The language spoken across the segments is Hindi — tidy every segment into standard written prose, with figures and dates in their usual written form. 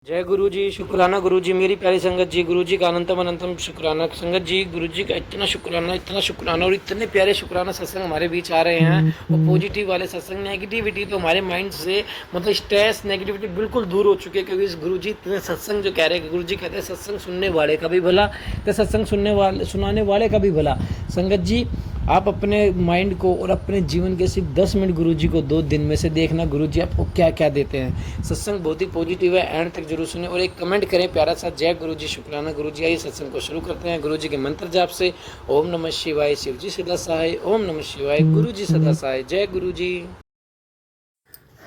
जय गुरु जी, शुक्राना गुरु जी, मेरी प्यारी संगत जी, गुरु जी का अनंतम अनंतम शुक्राना। संगत जी, गुरु जी का इतना शुक्राना और इतने प्यारे शुक्राना सत्संग हमारे बीच आ रहे हैं। और पॉजिटिव वाले सत्संग, नेगेटिविटी तो हमारे माइंड से मतलब स्ट्रेस नेगेटिविटी बिल्कुल दूर हो चुकी है, क्योंकि इस गुरु जी इतने सत्संग जो कह रहे हैं, गुरु जी कहते हैं सत्संग सुनने वाले का भी भला, तो सत्संग सुनाने वाले का भी भला। संगत जी, आप अपने माइंड को और अपने जीवन के सिर्फ 10 मिनट गुरु जी को 2 दिन में से देखना, गुरु जी आपको क्या क्या देते हैं। सत्संग बहुत ही पॉजिटिव है, एंड तक जरूर सुने और एक कमेंट करें प्यारा सा, जय गुरु जी, शुक्राना गुरु जी। आइए सत्संग को शुरू करते हैं गुरु जी के मंत्र जाप से। ओम नमः शिवाय, शिव जी सदा सहाय। ओम नमः शिवाय, गुरु जी सदा सहाय। जय गुरु जी।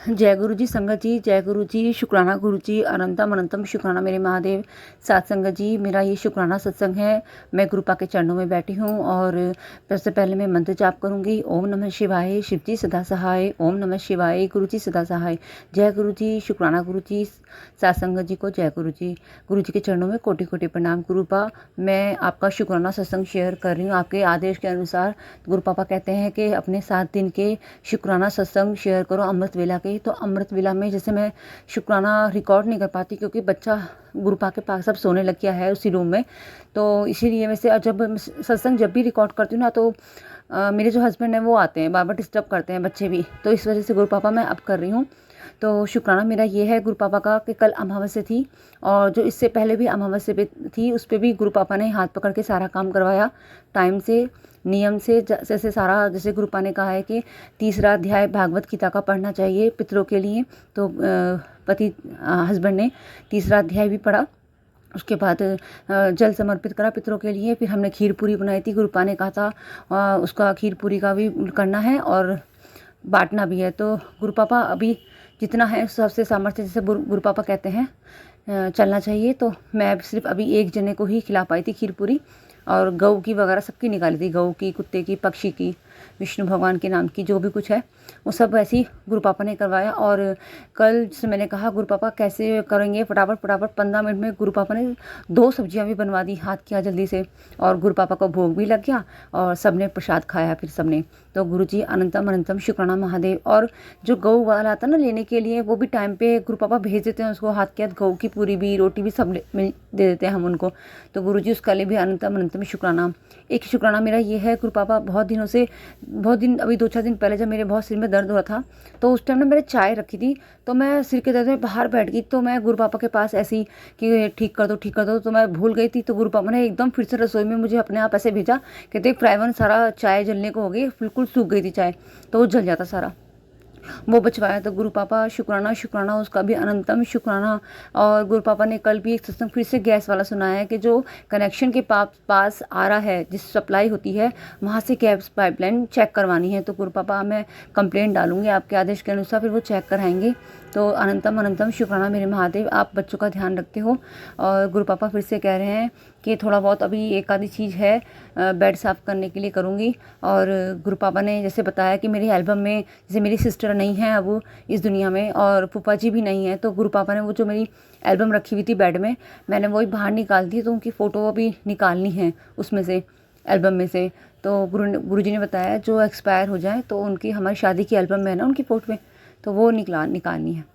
जय गुरु जी। संगत जी, जय गुरु जी, शुक्राना गुरु जी, अनंतम अनंतम शुक्राना मेरे महादेव। साथ संगत जी, मेरा ये शुक्राना सत्संग है। मैं गुरुपा के चरणों में बैठी हूँ और सबसे पहले मैं मंत्र जाप करूँगी। ओम नमः शिवाय, शिव जी सदा सहाय। ओम नमः शिवाय, गुरु जी सदा सहाय। जय गुरु जी, शुक्राना गुरु जी। साथ संगत जी को जय गुरु जी। गुरु जी के चरणों में कोटि कोटि प्रणाम। गुरुपा, मैं आपका शुक्राना सत्संग शेयर कर रही हूँ आपके आदेश के अनुसार। गुरु पापा कहते हैं कि अपने 7 दिन के शुक्राना सत्संग शेयर करो अमृत वेला के। तो अमृत वेला में जैसे मैं शुक्राना रिकॉर्ड नहीं कर पाती, क्योंकि बच्चा गुरुपा के पास अब सोने लग गया है उसी रूम में, तो इसीलिए वैसे जब सत्संग जब भी रिकॉर्ड करती हूँ ना, तो मेरे जो हस्बैंड हैं वो आते हैं, बार बार डिस्टर्ब करते हैं, बच्चे भी, तो इस वजह से गुरु पापा मैं अब कर रही हूँ। तो शुक्राना मेरा ये है गुरु पापा का कि कल अमावस्या थी, और जो इससे पहले भी अमावस्या पे थी उस पर भी गुरु पापा ने हाथ पकड़ के सारा काम करवाया, टाइम से, नियम से, जैसे सारा, जैसे गुरुपा ने कहा है कि 3रा अध्याय भागवत गीता का पढ़ना चाहिए पितरों के लिए, तो पति हस्बैंड ने 3रा अध्याय भी पढ़ा। उसके बाद जल समर्पित करा पितरों के लिए। फिर हमने खीर पूरी बनाई थी, गुरुपा ने कहा था उसका खीर पूरी का भी करना है और बांटना भी है। तो गुरु पापा अभी जितना है सबसे सामर्थ्य, जैसे गुरु पापा कहते हैं चलना चाहिए, तो मैं सिर्फ अभी एक जने को ही खिला पाई थी खीर पूरी, और गऊ की वगैरह सबकी निकाली थी, गऊ की, कुत्ते की, पक्षी की, विष्णु भगवान के नाम की, जो भी कुछ है वो सब ऐसे ही गुरु पापा ने करवाया। और कल से मैंने कहा गुरु पापा कैसे करेंगे, फटाफट फटाफट 15 मिनट में गुरु पापा ने 2 सब्जियां भी बनवा दी, हाथ किया जल्दी से, और गुरु पापा को भोग भी लग गया और सबने प्रसाद खाया फिर सबने। तो गुरु जी अनंतम अनंतम शुक्राना महादेव। और जो गऊ वाला आता ना लेने के लिए, वो भी टाइम पे गुरु पापा भेज देते हैं उसको, हाथ के हाथ गऊ की पूरी भी, रोटी भी सब दे देते हैं हम उनको। तो गुरु जी उसका लिए भी अनंतम अनंतम शुक्राना। एक शुक्राना मेरा ये है, गुरु पापा बहुत दिनों से, बहुत दिन, अभी 2-4 दिन पहले जब मेरे बहुत सिर में दर्द हो रहा था, तो उस टाइम ना मैंने चाय रखी थी, तो मैं सिर के दर्द में बाहर बैठ गई, तो मैं गुरु पापा के पास ऐसी कि ठीक कर दो ठीक कर दो, तो मैं भूल गई थी। तो गुरु पापा ने एकदम फिर से रसोई में मुझे अपने आप ऐसे भेजा कि देख फ्राइवन, सारा चाय जलने को हो गई, बिल्कुल सूख गई थी चाय, तो वो जल जाता सारा, वो बचवाया। तो गुरु पापा शुक्राना शुक्राना, उसका भी अनंतम शुक्राना। और गुरु पापा ने कल भी एक सत्संग फिर से गैस वाला सुनाया है कि जो कनेक्शन के पास आ रहा है, जिस सप्लाई होती है वहाँ से गैस पाइपलाइन चेक करवानी है। तो गुरु पापा मैं कंप्लेंट डालूंगी आपके आदेश के अनुसार, फिर वो चेक कराएंगे। तो अनंतम अनंतम शुक्राना मेरे महादेव, आप बच्चों का ध्यान रखते हो। और गुरु पापा फिर से कह रहे हैं कि थोड़ा बहुत अभी एक आधी चीज़ है बेड साफ़ करने के लिए करूँगी। और गुरु पापा ने जैसे बताया कि मेरे एल्बम में, जैसे मेरी सिस्टर नहीं है अब इस दुनिया में और फूफा जी भी नहीं है, तो गुरु पापा ने वो जो मेरी एल्बम रखी हुई थी बेड में, मैंने वही बाहर निकाल दी, तो उनकी फ़ोटो अभी निकालनी है उसमें से, एल्बम में से। तो गुरु जी ने बताया जो एक्सपायर हो जाए, तो उनकी, हमारी शादी की एल्बम में है ना उनकी फ़ोटो में, तो वो निकालनी है।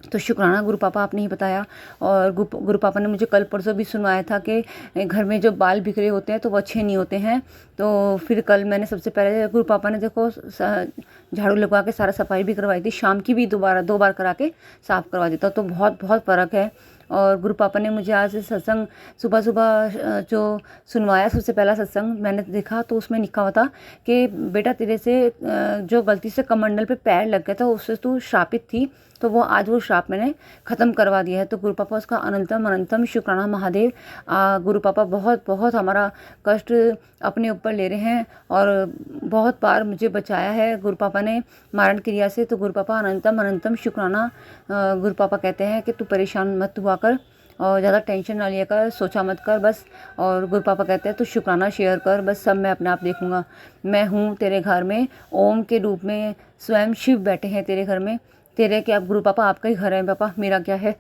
तो शुक्राना गुरु पापा आपने ही बताया। और गुरु पापा ने मुझे कल परसों भी सुनवाया था कि घर में जो बाल बिखरे होते हैं तो वो अच्छे नहीं होते हैं। तो फिर कल मैंने सबसे पहले गुरु पापा ने देखो झाड़ू लगवा के सारा सफाई भी करवाई थी, शाम की भी 2 बार करा के साफ़ करवा देता, तो बहुत बहुत फ़र्क है। और गुरु पापा ने मुझे आज सत्संग सुबह सुबह जो सुनवाया, सबसे पहला सत्संग मैंने देखा, तो उसमें लिखा हुआ था कि बेटा तेरे से जो गलती से कमंडल पे पैर लग गया था उससे तू श्रापित थी, तो वो आज वो श्राप मैंने ख़त्म करवा दिया है। तो गुरु पापा उसका अनंतम अनंतम शुक्राना महादेव। गुरु पापा बहुत बहुत हमारा कष्ट अपने ऊपर ले रहे हैं और बहुत बार मुझे बचाया है गुरु पापा ने मारण क्रिया से। तो गुरु पापा अनंतम अनंतम शुक्राना। गुरु पापा कहते हैं कि तू परेशान मत हुआ कर और ज़्यादा टेंशन ना लिया कर, सोचा मत कर बस। और गुरु पापा कहते हैं तू शुक्राना शेयर कर, बस सब मैं अपने आप देखूंगा। मैं हूँ तेरे घर में, ओम के रूप में स्वयं शिव बैठे हैं तेरे घर में। तेरे क्या गुरु पापा, आपका ही घर है पापा, मेरा क्या है।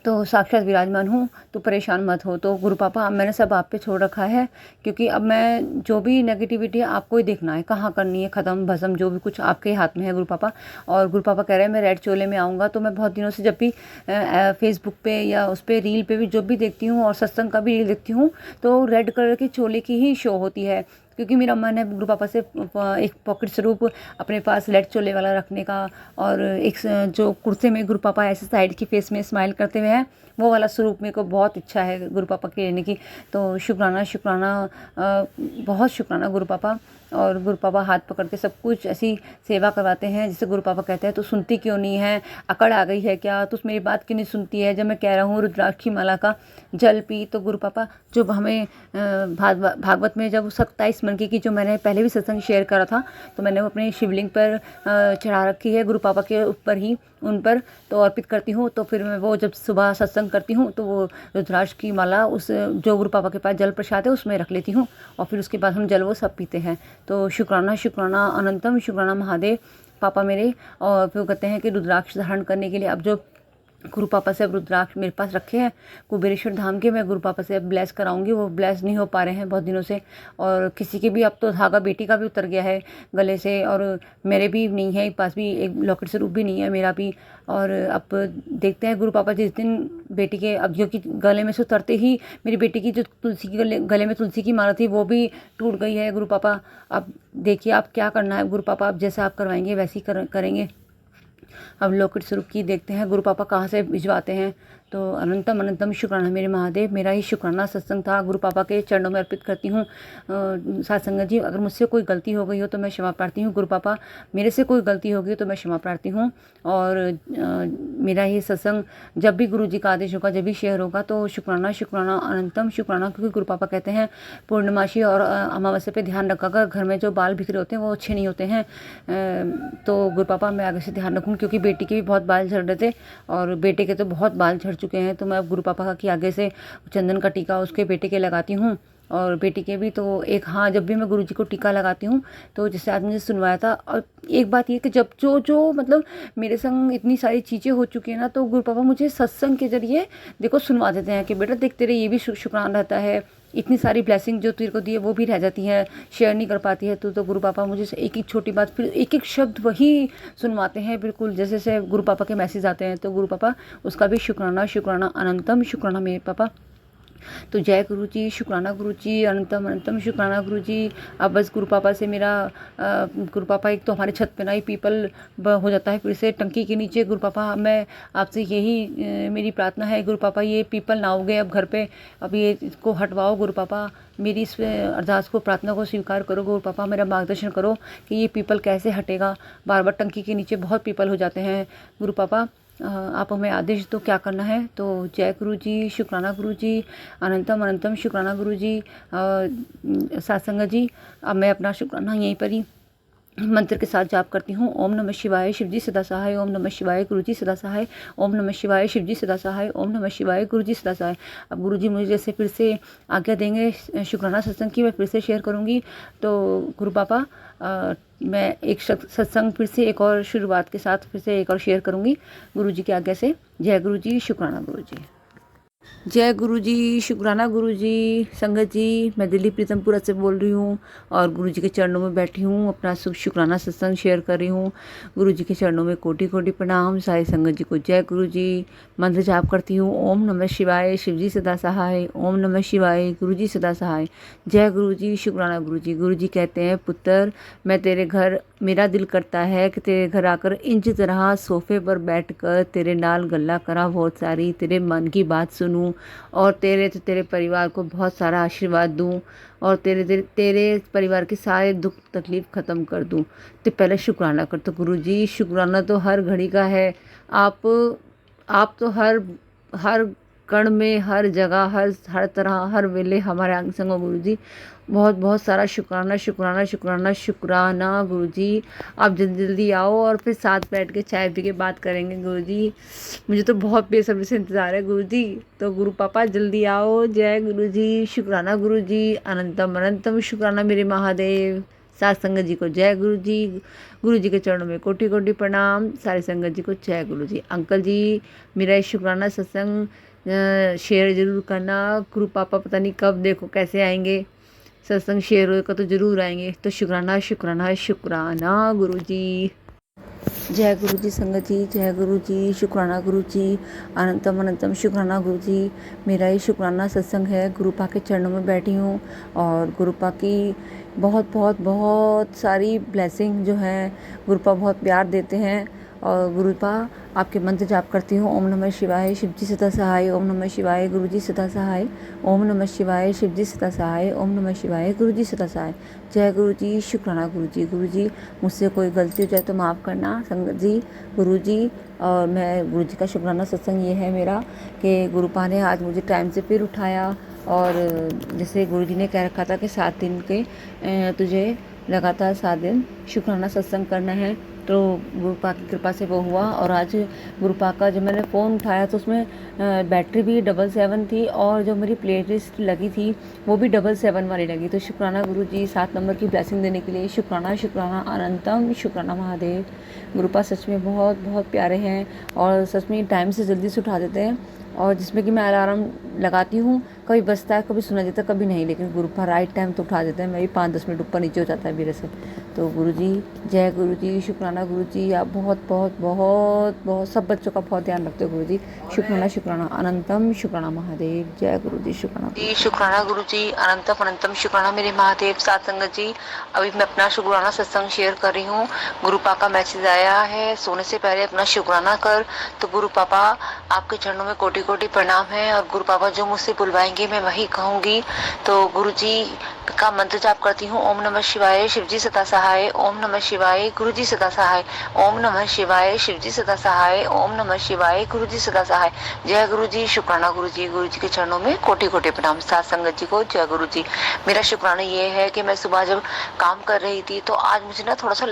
तो साक्षात विराजमान हूँ, तो परेशान मत हो। तो गुरु पापा, अब मैंने सब आप पे छोड़ रखा है, क्योंकि अब मैं जो भी नेगेटिविटी है आपको ही देखना है, कहाँ करनी है ख़त्म भस्म, जो भी कुछ आपके हाथ में है गुरु पापा। और गुरु पापा कह रहे हैं मैं रेड चोले में आऊँगा। तो मैं बहुत दिनों से जब भी फेसबुक पे या उस पर रील पे भी जो भी देखती हूँ और सत्संग का भी रील देखती हूँ, तो रेड कलर के चोले की ही शो होती है, क्योंकि मेरा मन है गुरु पापा से एक पॉकेट स्वरूप अपने पास रेड चोले वाला रखने का, और एक जो कुर्ते में गुरु पापा ऐसे साइड की फेस में स्माइल करते हुए हैं, वो वाला स्वरूप मेरे को बहुत इच्छा है गुरु पापा के लेने की। तो शुक्राना शुक्राना, बहुत शुक्राना गुरु पापा। और गुरु पापा हाथ पकड़ के सब कुछ ऐसी सेवा करवाते हैं, जैसे गुरु पापा कहते हैं तो सुनती क्यों नहीं है, अकड़ आ गई है क्या, तो मेरी बात क्यों नहीं सुनती है, जब मैं कह रहा हूँ रुद्राक्ष की माला का जल पी। तो गुरु पापा जो हमें भागवत में जब 27 मन की जो मैंने पहले भी सत्संग शेयर करा था, तो मैंने वो अपने शिवलिंग पर चढ़ा रखी है गुरु पापा के ऊपर ही, उन पर तो अर्पित करती हूँ। तो फिर मैं वो जब सुबह सत्संग करती हूँ तो वो रुद्राक्ष की माला उस जो गुरु पापा के पास जल प्रसाद है उसमें रख लेती हूँ, और फिर उसके बाद हम जल वो सब पीते हैं। तो शुक्राना शुक्राना अनंतम शुक्राना महादेव पापा मेरे। और फिर कहते हैं कि रुद्राक्ष धारण करने के लिए अब जो गुरु पापा से अब रुद्राक्ष मेरे पास रखे हैं कुबेरेश्वर धाम के, मैं गुरु पापा से अब ब्लेस कराऊंगी, वो ब्लेस नहीं हो पा रहे हैं बहुत दिनों से। और किसी के भी अब तो धागा बेटी का भी उतर गया है गले से, और मेरे भी नहीं है, पास भी एक लॉकेट स्वरूप भी नहीं है मेरा भी। और अब देखते हैं गुरु पापा जिस दिन बेटी के अब जो कि गले में से उतरते ही मेरी बेटी की जो तुलसी की गले में तुलसी की माला थी वो भी टूट गई है गुरु पापा। अब देखिए आप क्या करना है गुरु पापा, अब जैसा आप करवाएंगे वैसे ही करेंगे। अब लॉकेट स्वरूप की देखते हैं गुरु पापा कहाँ से भिजवाते हैं। तो अनंतम अनंतम शुक्राना मेरे महादेव, मेरा ही शुक्राना सत्संग था, गुरु पापा के चरणों में अर्पित करती हूँ। सत्संग जी, अगर मुझसे कोई गलती हो गई हो तो मैं क्षमा प्रार्थी हूँ गुरु पापा, मेरे से कोई गलती हो गई तो मैं क्षमा प्रार्थी हूँ। और मेरा ये सत्संग जब भी गुरु जी का आदेश होगा, जब भी शेयर होगा, तो शुक्राना शुक्राना अनंतम शुक्राना, क्योंकि गुरु पापा कहते हैं पूर्णमासी और अमावस्या पे ध्यान रखा, घर में जो बाल बिखरे होते हैं वो अच्छे नहीं होते हैं। तो गुरु पापा मैं आगे से ध्यान रखूँ, क्योंकि बेटी के भी बहुत बाल झड़ रहे थे और बेटे के तो बहुत बाल झड़ चुके हैं। तो मैं अब गुरु पापा की आगे से चंदन का टीका उसके बेटे के लगाती हूँ, और बेटी के भी। तो एक हाँ, जब भी मैं गुरु जी को टीका लगाती हूँ तो जैसे आज मुझे सुनवाया था। और एक बात ये कि जब जो मतलब मेरे संग इतनी सारी चीज़ें हो चुकी हैं ना, तो गुरु पापा मुझे सत्संग के जरिए देखो सुनवा देते हैं कि बेटा देख तेरे ये भी शुक्रान रहता है, इतनी सारी ब्लेसिंग जो तेरे को दी है वो भी रह जाती है, शेयर नहीं कर पाती है तो गुरु पापा मुझे एक एक छोटी बात फिर एक एक शब्द वही सुनवाते हैं, बिल्कुल जैसे से गुरु पापा के मैसेज आते हैं। तो गुरु पापा उसका भी शुक्राना शुक्राना अनंतम शुक्राना मेरे पापा। तो जय गुरु जी, शुक्राना गुरु जी, अनंतम अनंतम शुक्राना गुरु जी। अब बस गुरु पापा से मेरा गुरु पापा एक तो हमारे छत पे ना ही पीपल हो जाता है फिर से टंकी के नीचे। गुरु पापा मैं आपसे यही मेरी प्रार्थना है गुरु पापा, ये पीपल ना उगे अब घर पे, अब ये इसको हटवाओ गुरु पापा, मेरी इस अरदास को प्रार्थना को स्वीकार करो गुरु पापा, मेरा मार्गदर्शन करो कि ये पीपल कैसे हटेगा। बार बार टंकी के नीचे बहुत पीपल हो जाते हैं गुरु पापा, आप हमें आदेश दो क्या करना है। तो जय गुरु जी, शुक्राना गुरु जी, अनंतम अनंतम शुक्राना गुरु जी। सत्संग जी, अब मैं अपना शुक्राना यहीं पर ही मंत्र के साथ जाप करती हूँ। ओम नमः शिवाय, शिवजी सदा सहाय, ओम नमः शिवाय, गुरुजी सदा सहाय, ओम नमः शिवाय, शिवजी सदा सहाय, ओम नमः शिवाय, गुरुजी सदा सहाय। अब गुरुजी मुझे जैसे फिर से आज्ञा देंगे शुक्राना सत्संग की, मैं फिर से शेयर करूँगी। तो गुरु पापा मैं एक सत्संग फिर से एक और शुरुआत के साथ फिर से एक और शेयर करूँगी गुरुजी की आज्ञा से। जय गुरु जी, शुक्राना गुरु जी। जय गुरु जी, शुक्राना गुरु जी। संगत जी, मैं दिल्ली प्रीतमपुरा से बोल रही हूँ और गुरु जी के चरणों में बैठी हूँ, अपना शुक्राना सत्संग शेयर कर रही हूँ। गुरु जी के चरणों में कोटि कोटि प्रणाम। सारी संगत जी को जय गुरु जी। मंत्र जाप करती हूँ। ओम नमः शिवाय, शिवजी सदा सहाय, ओम नमः शिवाय, गुरु जी सदा सहाय। जय गुरु जी, शुक्राना गुरु जी। गुरु जी कहते हैं पुत्र, मैं तेरे घर, मेरा दिल करता है कि तेरे घर आकर इंच तरह सोफे पर बैठकर तेरे नाल गल्ला करा, बहुत सारी तेरे मन की बात सुनूं और तेरे परिवार को बहुत सारा आशीर्वाद दूं और तेरे परिवार के सारे दुख तकलीफ ख़त्म कर दूं। तो पहले शुक्राना कर। तो गुरु जी, शुक्राना तो हर घड़ी का है। आप तो हर कण में, हर जगह, हर तरह, हर वेले हमारे अंग संग हो गुरु जी। बहुत बहुत सारा शुक्राना शुक्राना शुक्राना शुक्राना गुरु जी। आप जल्दी जल्दी आओ और फिर साथ बैठ के चाय पी के बात करेंगे गुरु जी। मुझे तो बहुत बेसब्री से इंतज़ार है गुरु जी। तो गुरु पापा जल्दी आओ। जय गुरु जी, शुक्राना गुरु जी, अनंतम अनंतम शुक्राना मेरे महादेव। सात संगत जी को जय गुरु जी के चरणों में कोटि कोटि प्रणाम। सारी संगत जी को जय गुरु जी। अंकल जी मेरा ये शुक्राना सत्संग शेयर ज़रूर करना। गुरु पापा पता नहीं कब देखो कैसे आएंगे, सत्संग शेयर होगा तो ज़रूर आएंगे। तो शुक्राना शुक्राना शुक्राना गुरु जी। जय गुरु जी संगत जी, जय गुरु जी, शुक्राना गुरु जी, अनंतम अनंतम शुक्राना गुरु जी। मेरा ये शुक्राना सत्संग है, गुरुपा के चरणों में बैठी हूँ और गुरुपा की बहुत बहुत बहुत सारी ब्लेसिंग जो है, गुरुपा बहुत प्यार देते हैं। और गुरुपा आपके मंत्र जाप करती हूँ। ओम नमः शिवाय, शिव जी सदा सहाय। ओम नमः शिवाय, गुरु जी सदा सहाय। ओम नमः शिवाय, शिव जी सदा सहाय। ओम नमः शिवाय, गुरु जी सदा सहाय। जय गुरु जी, शुक्राना गुरु जी। गुरु जी मुझसे कोई गलती हो जाए तो माफ़ करना संगत जी, गुरु जी। और मैं गुरु जी का शुक्राना सत्संग ये है मेरा कि गुरुपा ने आज मुझे टाइम से फिर उठाया। और जैसे गुरु जी ने कह रखा था कि 7 दिन के तुझे लगातार 7 दिन शुक्राना सत्संग करना है, तो गुरुपा की कृपा से वो हुआ। और आज गुरुपा का जब मैंने फ़ोन उठाया तो उसमें बैटरी भी 7 थी और जो मेरी प्लेलिस्ट लगी थी वो भी 7 वाली लगी। तो शुक्राना गुरु जी 7 नंबर की ब्लेसिंग देने के लिए। शुक्राना शुक्राना अनंतम शुक्राना महादेव। गुरुपा सच में बहुत बहुत प्यारे हैं और सच में टाइम से जल्दी से उठा देते हैं। और जिसमें कि मैं अलार्म लगाती हूँ, कभी बजता है कभी सुना जाता है कभी नहीं, लेकिन गुरुपा राइट टाइम तो उठा देते हैं। मैं भी 5-10 मिनट ऊपर नीचे हो जाता है मेरे से। तो गुरु जी जय गुरु जी, शुक्राना गुरु जी। आप बहुत बहुत बहुत बहुत सब बच्चों का बहुत ध्यान रखते हो गुरु जी। शुक्राना शुक्राना अनंतम शुक्राना महादेव। जय गुरु जी, शुक्राना जी, शुक्राना गुरु जी, अनंतम अनंतम शुक्राना मेरे महादेव। सात संगत जी, अभी मैं अपना शुक्राना सत्संग शेयर कर रही हूँ। गुरु पापा का मैसेज आया है, सोने से पहले अपना शुक्राना कर। तो गुरु पापा आपके चरणों में कोटि कोटि प्रणाम है और गुरु पापा जो मुझसे बुलवाएंगे मैं वही कहूँगी। तो गुरु जी का मंत्र जाप करती हूँ। ओम नमः शिवाय, शिव जी सदा सहाय। ओम नमः शिवाय, गुरु जी सदा सहाय। ओम नमः शिवाय, शिव जी सदा सहाय। ओम नमः शिवाय, गुरु जी सदा सहाय। जय गुरु जी, शुक्राना गुरु जी। गुरु जी के चरणों में कोटि कोटि प्रणाम। सात संगत जी को जय गुरु जी। मेरा शुक्राना ये है कि मैं सुबह जब काम कर रही थी तो आज मुझे ना थोड़ा सा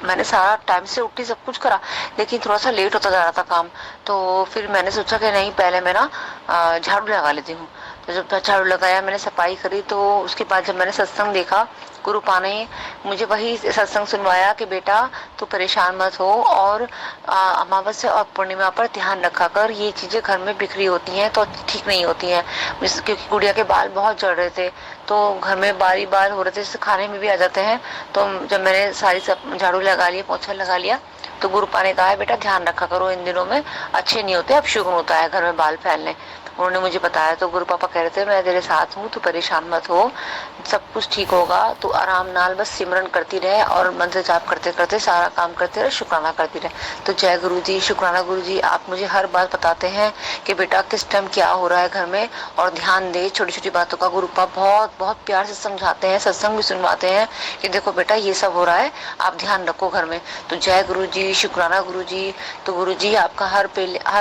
मैंने सारा टाइम से उठी, सब कुछ करा, लेकिन थोड़ा सा लेट होता जा रहा था काम। तो फिर मैंने सोचा कि नहीं, पहले मैं ना झाड़ू लगा लेती हूँ। तो जब झाड़ू लगाया, मैंने सफाई करी, तो उसके बाद जब मैंने सत्संग देखा, गुरुपा ने मुझे वही सत्संग सुनवाया कि बेटा तू परेशान मत हो और अमावस्या और पूर्णिमा पर ध्यान रखा कर। ये चीजें घर में बिखरी होती हैं तो ठीक नहीं होती हैं। क्योंकि गुड़िया के बाल बहुत झड़ रहे थे तो घर में बारी बार हो रहे थे, खाने में भी आ जाते हैं। तो जब मैंने सारी सब झाड़ू लगा लिया, पोछा लगा लिया, तो गुरुपा ने कहा है बेटा ध्यान रखा करो, इन दिनों में अच्छे नहीं होते, अब शुगन होता है घर में बाल फैलने। उन्होंने मुझे बताया। तो गुरु पापा कह रहे थे मैं तेरे साथ हूँ, तू परेशान मत हो, सब कुछ ठीक होगा, तू आराम नाल बस सिमरन करती रहे और मंत्र जाप करते करते सारा काम करते रहे, शुक्राना करती रहे। तो जय गुरु जी, शुक्राना गुरु जी। आप मुझे हर बात बताते हैं कि बेटा किस टाइम क्या हो रहा है घर में और ध्यान दे छोटी छोटी बातों का। गुरु पापा बहुत बहुत प्यार से समझाते हैं, सत्संग भी सुनवाते हैं कि देखो बेटा ये सब हो रहा है, आप ध्यान रखो घर में। तो जय गुरु जी, शुक्राना गुरु जी। तो गुरु जी आपका हर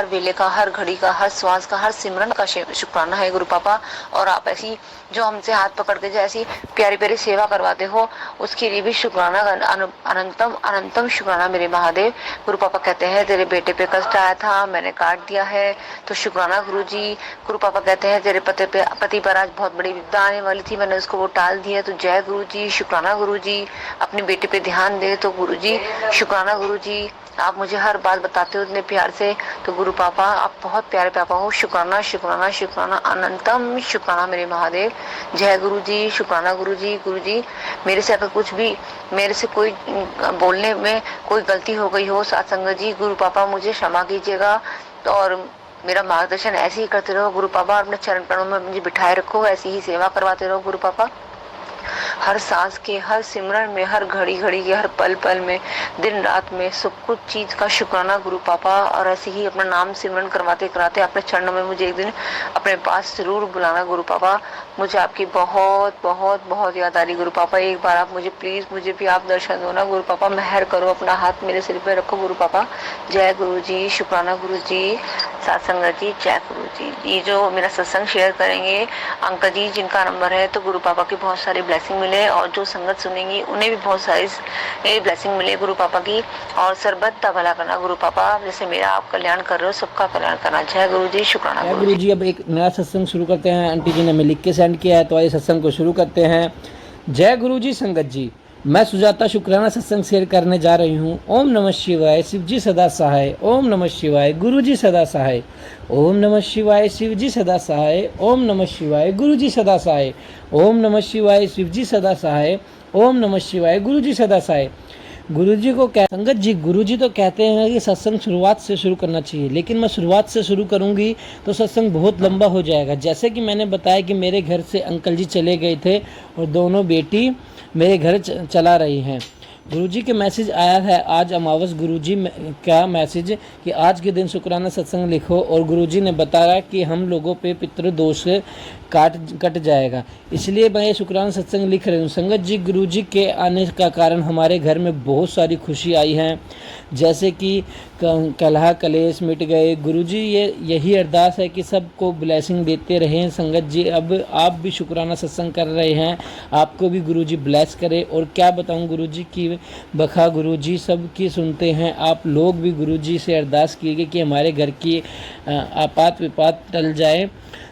वेले का, हर घड़ी का, हर श्वास का, हर सिमरन का शुक्राना है गुरु पापा। और आप ऐसी जो हमसे हाथ पकड़ के जैसी प्यारी प्यारी सेवा करवाते हो उसके लिए भी शुक्राना, अनंतम अनंतम शुक्राना मेरे महादेव। गुरु पापा कहते हैं तेरे बेटे पे कष्ट आया था, मैंने काट दिया है, तो शुक्राना गुरु जी। गुरु पापा कहते हैं तेरे पति पर आज बहुत बड़ी विपदा आने वाली थी, मैंने उसको वो टाल दिया, तो जय गुरु जी, शुक्राना गुरु जी। अपने बेटे पे ध्यान दे, तो गुरु जी शुक्राना गुरु जी। आप मुझे हर बात बताते हो इतने प्यार से, तो गुरु पापा आप बहुत प्यारे पापा हो। शुक्राना शुक्राना शुक्राना अनंतम शुक्राना मेरे महादेव। जय गुरु जी, शुक्राना गुरु जी। गुरु जी मेरे से अगर कुछ भी, मेरे से कोई बोलने में कोई गलती हो गई हो सत्संग जी, गुरु पापा मुझे क्षमा कीजिएगा। तो और मेरा मार्गदर्शन ऐसे ही करते रहो गुरु पापा, अपने चरण पैरों में मुझे बिठाए रखो, ऐसी ही सेवा करवाते रहो गुरु पापा। हर सांस के, हर सिमरन में, हर घड़ी घड़ी के, हर पल पल में, दिन रात में, सब कुछ चीज का शुक्राना गुरु पापा। और ऐसे ही अपना नाम सिमरन करवाते कराते अपने चरणों में मुझे एक दिन अपने पास जरूर बुलाना गुरु पापा। मुझे आपकी बहुत बहुत बहुत याद आ रही गुरु पापा। एक बार आप मुझे प्लीज, मुझे भी आप दर्शन दो ना गुरु पापा, मेहर करो, अपना हाथ मेरे सिर पे रखो गुरु पापा। जय गुरु जी, शुक्राना गुरु जी। सत्संग जी, जय गुरु जी। ये जो मेरा सत्संग शेयर करेंगे अंकल जी जिनका नंबर है, तो गुरु पापा की बहुत सारी ब्लेसिंग मिले और जो संगत सुनेंगी उन्हें भी बहुत सारी ब्लेसिंग मिले गुरु पापा की। और सरबत का भला करना गुरु पापा, जैसे मेरा आप कल्याण कर रहे हो सबका कल्याण करना। जय गुरु जी, शुक्राना गुरु गुरु जी। अब एक नया सत्संग शुरू करते हैं, आंटी जी ने हमें लिख के सेंड किया है, तो आइए सत्संग को शुरू करते हैं। जय गुरु जी संगत जी। मैं सुजाता शुक्राना सत्संग शेयर करने जा रही हूँ। ओम नमः शिवाय, शिव जी सदा सहाय। ओम नमः शिवाय, गुरु जी सदा सहाय। ओम नमः शिवाय, शिव जी सदा सहाय। ओम नमः शिवाय, गुरु जी सदा सहाय। ओम नमः शिवाय, शिव जी सदा सहाय। ओम नमः शिवाय, गुरु जी सदा सहाय। गुरु जी को संगत जी, गुरु जी तो कहते हैं कि सत्संग शुरुआत से शुरू करना चाहिए, लेकिन मैं शुरुआत से शुरू करूंगी तो सत्संग बहुत लंबा हो जाएगा। जैसे कि मैंने बताया कि मेरे घर से अंकल जी चले गए थे और दोनों बेटी मेरे घर चला रही हैं। गुरुजी के मैसेज आया है आज अमावस, गुरुजी का मैसेज कि आज के दिन शुक्राना सत्संग लिखो, और गुरुजी ने बताया कि हम लोगों पे पितृदोष कट जाएगा, इसलिए मैं ये शुक्राना सत्संग लिख रही हूँ। संगत जी, गुरुजी के आने का कारण हमारे घर में बहुत सारी खुशी आई है, जैसे कि कलह कलेश मिट गए। गुरुजी यही अरदास है कि सबको ब्लेसिंग देते रहें। संगत जी, अब आप भी शुक्राना सत्संग कर रहे हैं, आपको भी गुरुजी ब्लेस करे। और क्या बताऊं, गुरुजी की बखा गुरुजी सब की सुनते हैं। आप लोग भी गुरुजी से अरदास कीजिए कि हमारे घर की आपात विपात टल जाए।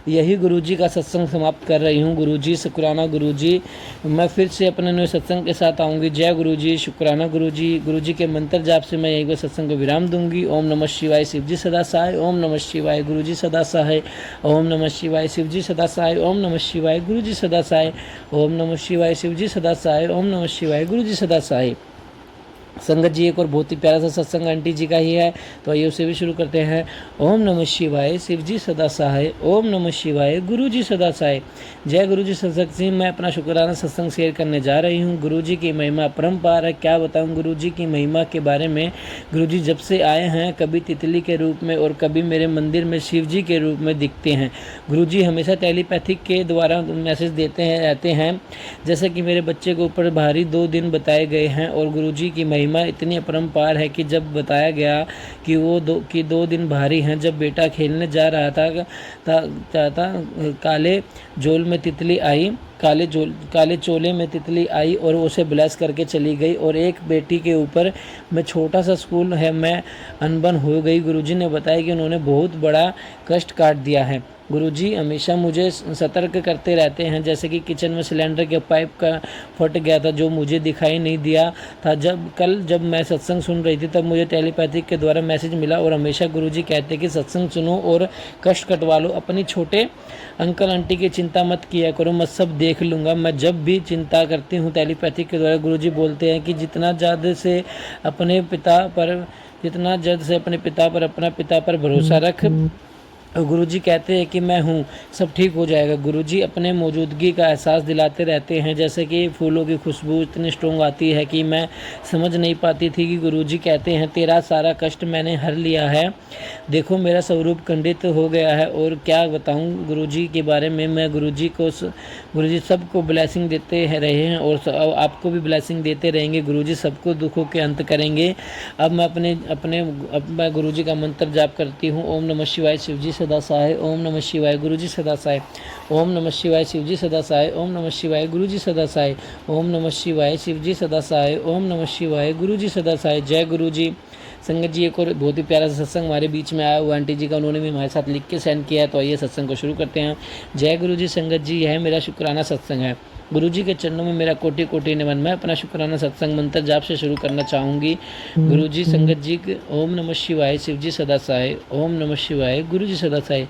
यही गुरुजी का सत्संग समाप्त कर रही हूँ। गुरुजी शुक्राना गुरुजी, मैं फिर से अपने नए सत्संग के साथ आऊँगी। जय गुरुजी, शुक्राना गुरुजी। गुरुजी के मंत्र जाप से मैं यही को सत्संग को विराम दूंगी। ओम नमः शिवाय, शिव जी सदा सहाय। ओम नमः शिवाय, गुरुजी सदा सहाय। ओम नमः शिवाय, शिव जी सदा सहाय। ओम नमः शिवाय, गुरुजी सदा सहाय। ओम नमः शिवाय, शिव जी सदा सहाय। ओम नमः शिवाय, गुरुजी सदा सहाय। संगत जी, एक और बहुत ही प्यारा सा सत्संग आंटी जी का ही है, तो आइए उसे भी शुरू करते हैं। ओम नमः शिवाय, शिव जी सदा सहाय। ओम नमः शिवाय, गुरु जी सदा सहाय। जय गुरु जी सत्संग जी, मैं अपना शुक्राना सत्संग शेयर करने जा रही हूँ। गुरु जी की महिमा अपरंपार है। क्या बताऊँ गुरु जी की महिमा के बारे में। गुरु जी जब से आए हैं, कभी तितली के रूप में और कभी मेरे मंदिर में शिव जी के रूप में दिखते हैं। गुरु जी हमेशा टेलीपैथिक के द्वारा मैसेज देते हैं रहते हैं, जैसे कि मेरे बच्चे के ऊपर भारी 2 दिन बताए गए हैं। और गुरु जी की महिमा इतनी अपरंपार है कि जब बताया गया कि वो 2 दिन भारी हैं, जब बेटा खेलने जा रहा था काले झोल में तितली आई, काले चोले में तितली आई और उसे ब्लेस करके चली गई। और एक बेटी के ऊपर मैं छोटा सा स्कूल है, मैं अनबन हो गई। गुरुजी ने बताया कि उन्होंने बहुत बड़ा कष्ट काट दिया है। गुरुजी हमेशा मुझे सतर्क करते रहते हैं, जैसे कि किचन में सिलेंडर के पाइप का फट गया था जो मुझे दिखाई नहीं दिया था। जब मैं सत्संग सुन रही थी तब मुझे टेलीपैथिक के द्वारा मैसेज मिला। और हमेशा गुरुजी कहते हैं कि सत्संग सुनो और कष्ट कटवा लो। अपनी छोटे अंकल आंटी की चिंता मत किया करो, मैं सब देख लूँगा। मैं जब भी चिंता करती हूँ टेलीपैथिक के द्वारा, गुरुजी बोलते हैं कि जितना जल्द से अपने पिता पर अपना पिता पर भरोसा रख। गुरुजी कहते हैं कि मैं हूँ, सब ठीक हो जाएगा। गुरुजी अपने मौजूदगी का एहसास दिलाते रहते हैं, जैसे कि फूलों की खुशबू इतनी स्ट्रॉन्ग आती है कि मैं समझ नहीं पाती थी कि गुरुजी कहते हैं तेरा सारा कष्ट मैंने हर लिया है, देखो मेरा स्वरूप खंडित हो गया है। और क्या बताऊँ गुरुजी के बारे में। मैं गुरुजी सबको ब्लेसिंग देते रहे हैं और आपको भी ब्लेसिंग देते रहेंगे। गुरुजी सबको दुखों के अंत करेंगे। अब मैं गुरुजी का मंत्र जाप करती हूँ। ओम नमः शिवाय, शिव जी सदा सहाय। ओम नमः शिवाय, गुरु जी सदा सहाय। ओम नमः शिवाय, शिव जी सदा सहाय। ओम नमः शिवाय, गुरु जी सदा सहाय। ओम नमः शिवाय, शिव जी सदा सहाय। ओम नमः शिवाय, गुरु जी सदा सहाय। जय गुरु जी। संगत जी, एक और बहुत ही प्यारा सत्संग हमारे बीच में आया हुआ आंटी जी का, उन्होंने भी हमारे साथ लिख के सेंड किया है, तो आइए सत्संग को शुरू करते हैं। जय गुरु जी। संगत जी, यह मेरा शुक्राना सत्संग है। गुरु जी के चरणों में मेरा कोटि कोटि नमन। मैं अपना शुक्राना सत्संग मंत्र जाप से शुरू करना चाहूँगी। गुरु जी, संगत जी, ओम नमः शिवाय, शिव जी सदा सहाय। ओम नमः शिवाय, गुरु जी सदा सहाय।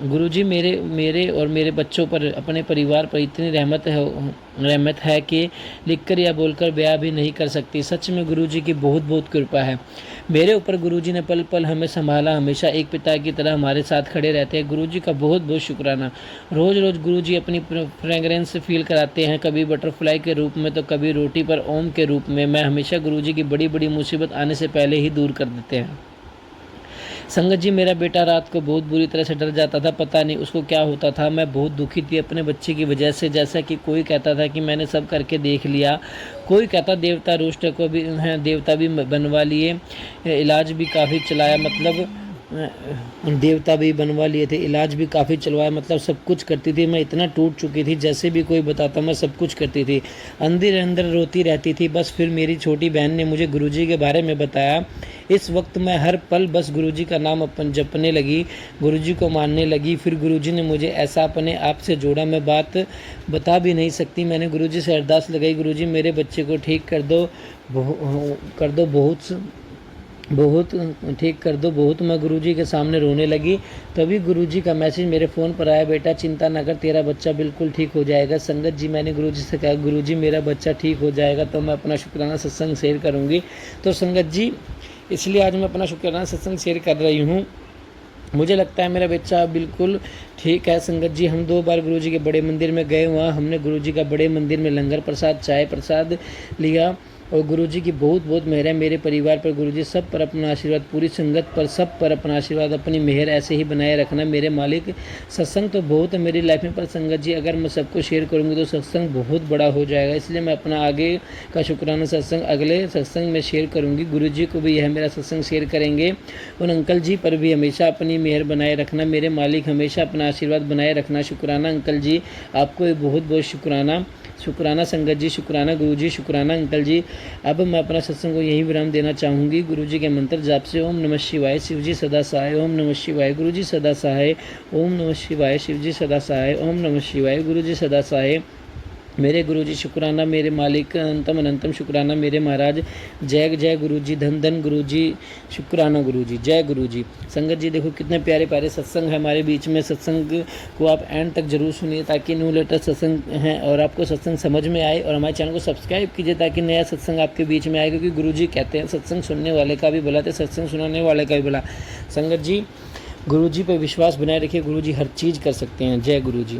गुरु जी मेरे और मेरे बच्चों पर, अपने परिवार पर इतनी रहमत है कि लिखकर या बोलकर बयां भी नहीं कर सकती। सच में गुरु जी की बहुत बहुत कृपा है मेरे ऊपर। गुरु जी ने पल पल हमें संभाला, हमेशा एक पिता की तरह हमारे साथ खड़े रहते हैं। गुरु जी का बहुत बहुत शुक्राना। रोज़ रोज़ गुरु जी अपनी फ्रेगरेंस फील कराते हैं, कभी बटरफ्लाई के रूप में तो कभी रोटी पर ओम के रूप में। मैं हमेशा गुरु जी की बड़ी बड़ी मुसीबत आने से पहले ही दूर कर देते हैं। संगत जी, मेरा बेटा रात को बहुत बुरी तरह से डर जाता था, पता नहीं उसको क्या होता था। मैं बहुत दुखी थी अपने बच्चे की वजह से। जैसा कि कोई कहता था कि मैंने सब करके देख लिया, कोई कहता देवता रोस्ट को भी हैं, देवता भी बनवा लिए, इलाज भी काफ़ी चलाया, मतलब देवता भी बनवा लिए थे, इलाज भी काफ़ी चलवाया, मतलब सब कुछ करती थी। मैं इतना टूट चुकी थी, जैसे भी कोई बताता मैं सब कुछ करती थी, अंदर अंदर रोती रहती थी। बस फिर मेरी छोटी बहन ने मुझे गुरुजी के बारे में बताया। इस वक्त मैं हर पल बस गुरुजी का नाम अपन जपने लगी, गुरुजी को मानने लगी। फिर गुरुजी ने मुझे ऐसा अपने आप से जोड़ा, मैं बात बता भी नहीं सकती। मैंने गुरुजी से अरदास लगाई, गुरुजी मेरे बच्चे को ठीक कर दो, बहुत ठीक कर दो बहुत। मैं गुरुजी के सामने रोने लगी। तभी गुरुजी का मैसेज मेरे फ़ोन पर आया, बेटा चिंता न कर, तेरा बच्चा बिल्कुल ठीक हो जाएगा। संगत जी, मैंने गुरुजी से कहा, गुरुजी मेरा बच्चा ठीक हो जाएगा तो मैं अपना शुक्राना सत्संग शेयर करूँगी। तो संगत जी, इसलिए आज मैं अपना शुक्राना सत्संग शेयर कर रही हूँ। मुझे लगता है मेरा बच्चा बिल्कुल ठीक है। संगत जी, हम 2 बार गुरुजी के बड़े मंदिर में गए, वहाँ हमने गुरुजी का बड़े मंदिर में लंगर प्रसाद, चाय प्रसाद लिया और गुरुजी की बहुत बहुत मेहर है मेरे परिवार पर। गुरुजी सब पर अपना आशीर्वाद, पूरी संगत पर सब पर अपना आशीर्वाद, अपनी मेहर ऐसे ही बनाए रखना मेरे मालिक। सत्संग तो बहुत है मेरी लाइफ में, पर संगत जी अगर मैं सबको शेयर करूँगी तो सत्संग बहुत बड़ा हो जाएगा। इसलिए मैं अपना आगे का शुक्राना सत्संग अगले सत्संग में शेयर करूँगी। गुरुजी को भी यह मेरा सत्संग शेयर करेंगे। उन अंकल जी पर भी हमेशा अपनी मेहर बनाए रखना मेरे मालिक, हमेशा अपना आशीर्वाद बनाए रखना। शुक्राना अंकल जी, आपको बहुत बहुत शुक्राना। शुक्राना संगत जी, शुक्राना गुरुजी, शुक्राना अंकल जी। अब मैं अपना सत्संग को यही विराम देना चाहूँगी। गुरुजी के मंत्र जाप से ओम नमः शिवाय, शिवजी सदा सहाय, ओम नमः शिवाय, गुरुजी सदा सहाय, ओम नमः शिवाय, शिवजी सदा सहाय, ओम नमः शिवाय, गुरुजी सदा सहाय। मेरे गुरुजी शुक्राना, मेरे मालिक अनंतम अनंतम शुक्राना मेरे महाराज। जय जय गुरुजी, धन धन गुरुजी, शुक्राना गुरुजी, जय गुरुजी। संगत जी देखो कितने प्यारे प्यारे सत्संग है हमारे बीच में। सत्संग को आप एंड तक जरूर सुनिए ताकि न्यू लेटेस्ट सत्संग हैं और आपको सत्संग समझ में आए। और हमारे चैनल को सब्सक्राइब कीजिए ताकि नया सत्संग आपके बीच में आए, क्योंकि गुरुजी कहते हैं सत्संग सुनने वाले का भी भला तो सत्संग सुनाने वाले का भी भला। संगत जी, गुरुजी पर विश्वास बनाए रखिए, गुरुजी हर चीज़ कर सकते हैं। जय गुरुजी।